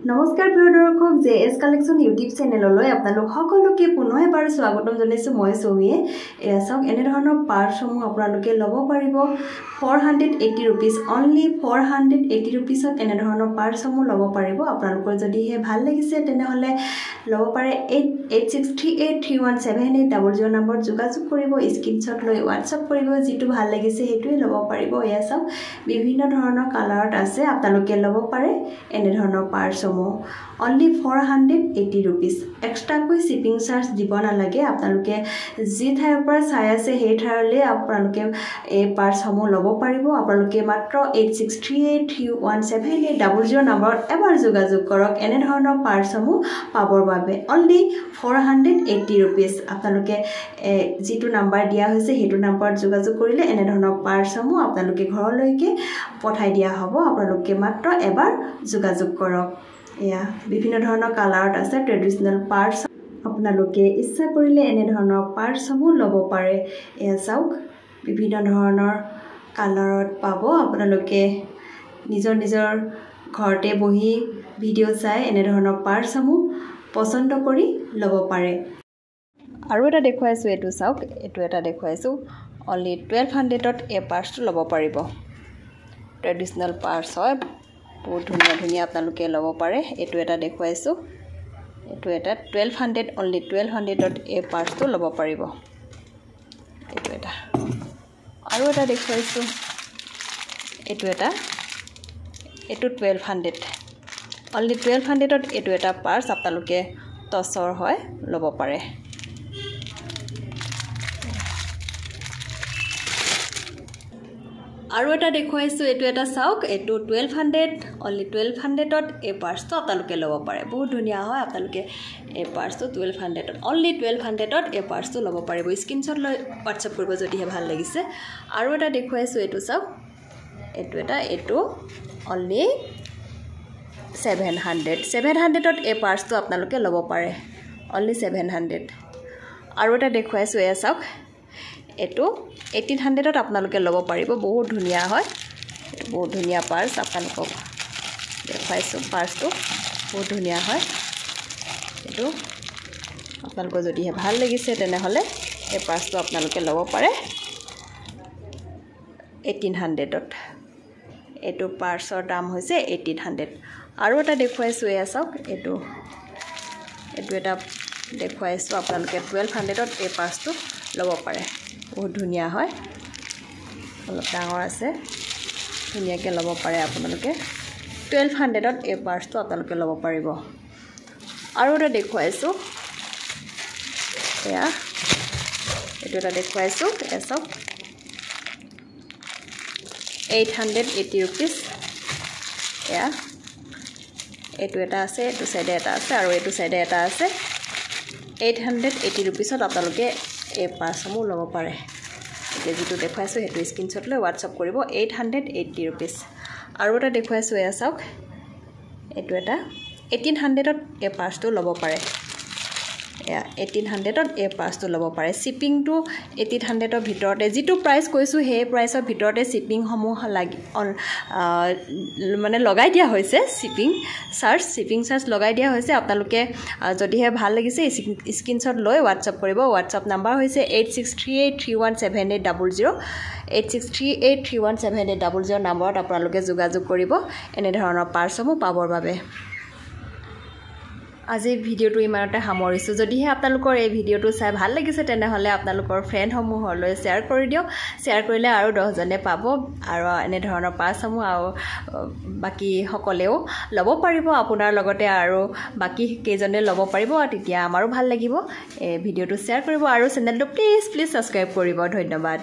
নমস্কাৰ প্ৰিয় দৰ্শক জেএছ কালেকশ্যন ইউটিউব চেনেললৈ আপোনালোক সকলোকে পুনৰ এবাৰ স্বাগতম জনাইছো মই সৌমিয়ে এয়া চাওক এনে ধৰণৰ পাৰ্চসমূহ আপোনালোকে ল'ব পাৰিব 480 rupees only 480 rupeesত এনে ধৰণৰ পাৰ্চসমূহ ল'ব পাৰিব আপোনালোকৰ যদি হে ভাল লাগিছে তেনেহলে ল'ব পাৰে 8638317800 নম্বৰত যোগাযোগ কৰিব স্ক্ৰিনশ্বট লৈ WhatsApp কৰিব যেটো ভাল লাগিছে হেতুই ল'ব পাৰিব এয়া চাওক বিভিন্ন ধৰণৰ কালাৰত আছে আপোনালোকে ল'ব পাৰে এনে ধৰণৰ পাৰ্চসমূহ only 480 rupees extra koi shipping charge dibo na lage apnaluke ji thai pora sai ase he tharle apnaluke e parshomo lobo paribo apnaluke matro 8638317800 number ebar jogajog korok ene dhorono parshomo pabor babe only 480 rupees apnaluke jitu number dia hoise hetu number jogajog korile ene dhorono parshomo apnaluke ghoroloike pothai dia hobo apnaluke matro ebar jogajog korok या বিভিন্ন ধৰণৰ কালাৰত আছে ট্ৰেডিশনাল parts আপোনালোকে ইচ্ছা কৰিলে এনে ধৰণৰ পাৰ্টসমূহ ল'ব পাৰে এয়া চাওক বিভিন্ন ধৰণৰ কালাৰত পাব আপোনালোকে নিজৰ ঘৰতে বহি ভিডিও চাই এনে ধৰণৰ পাৰ্টসমূহ পছন্দ কৰি ল'ব পাৰে আৰু এটা দেখুৱাইছো এটো চাওক এটো এটা দেখুৱাইছো only 1200 ত এই পাৰ্টটো ল'ব পাৰিব ট্ৰেডিশনাল পাৰ্টস হয় বহুত ধুনীয়া আপোনালোকে ল'ব পাৰে এটো এটা দেখুৱাইছো এটো এটা 1200 only 1200 ত এই পাৰ্টটো ল'ব পাৰিব এটো এটা আৰু এটা দেখুৱাইছো এটো এটা এটো 1200 only 1200 ত এটো এটা পাৰ্টস আপোনালোকে টছৰ হয় ল'ব পাৰে আৰু এটা দেখুৱাইছো এটো এটা চাওক এটো 1200 only 1200 ত এই পাৰ্টটো আপোনালোকে ল'ব পাৰে বহুত ধুনীয়া হয় আপোনালোকে এই পাৰ্টটো 1200 ত only 1200 ত এই পাৰ্টটো ল'ব পাৰিব স্ক্ৰিনশ্বট লৈ WhatsApp কৰিব যদি ভাল লাগিছে আৰু এটা দেখুৱাইছো এটো চাওক এটো এটা এটো only 700 ত এই পাৰ্টটো আপোনালোকে ল'ব পাৰে only 700 আৰু এটা দেখুৱাইছো এ চাওক এটো 1800 ত আপোনালোকে ল'ব পাৰিব বহুত ধুনীয়া হয় বহুত ধুনীয়া পাৰ্স আপোনালোকক দেখাইছো পাৰ্সটো বহুত ধুনীয়া হয় এটো আপোনালোকৰ যদি ভাল লাগিছে তেনেহলে এই পাৰ্সটো আপোনালোকে ল'ব পাৰে 1800 ত এটো পাৰ্সৰ দাম হৈছে 1800 আৰু এটা দেখুৱাইছো এ চাওক এটো এটা দেখুৱাইছো আপোনালোকে 1200 ত এই পাৰ্সটো ল'ব পাৰে বহুত ধুনীয়া হয় অলপ ডাঙৰ আছে ধুনীয়াকৈ ল'ব পাৰে আপোনালোকে 1200 ত এই পাৰ্টটো আপোনালোকে ল'ব পাৰিব আৰু এটা দেখুৱাইছো এয়া এটো এটা দেখুৱাইছো এসব 880 rupees এয়া এটো এটা আছে এটো সাইডে এটা আছে আৰু এটো সাইডে এটা আছে 880 rupees ত আপোনালোকে এই পাৰ্চসমূহ ল'ব পাৰে এতিয়া যেটো দেখুৱাইছো হেতু স্ক্ৰিনশ্বট লৈ WhatsApp কৰিব 880 rupees আৰু এটা দেখুৱাইছো এয়া চাওক এটো এটা 1800 ত এই পাৰ্চটো ল'ব পাৰে এয়া 1800 ত এই পাৰ্চটো ল'ব পাৰে শিপিং টু 1800 ৰ ভিতৰতে যেটো প্ৰাইস কৈছো হে প্ৰাইসৰ ভিতৰতে শিপিং সমূহ লাগি মানে লগাই দিয়া হৈছে শিপিং চাৰ্জ লগাই দিয়া হৈছে আপোনালোকে যদি হে ভাল লাগিছে স্ক্ৰিনশ্বট লৈ WhatsApp কৰিব WhatsApp নম্বৰ হৈছে 8638317800 8638317800 নম্বৰত আপোনালোকে যোগাযোগ কৰিব এনে ধৰণৰ পাৰ্চসমূহ পাবৰ বাবে আজি ভিডিওটো ইমানতে সামৰিছো যদি হে আপোনালোকৰ এই ভিডিওটো চাই ভাল লাগিছে তেনেহলে আপোনালোকৰ ফ্ৰেণ্ড সমূহলৈ শেয়াৰ কৰি দিও শেয়াৰ কৰিলে আৰু 10 জনে পাব আৰু এনে ধৰণৰ পাৰ্চসমূহ আৰু বাকি সকলেও ল'ব পাৰিব আপোনাৰ লগতে আৰু বাকি কেজনে ল'ব পাৰিব তেতিয়া আমাৰো ভাল লাগিব এই ভিডিওটো শেয়াৰ কৰিব আৰু চেনেলটো প্লিজ সাবস্ক্ৰাইব কৰিব ধন্যবাদ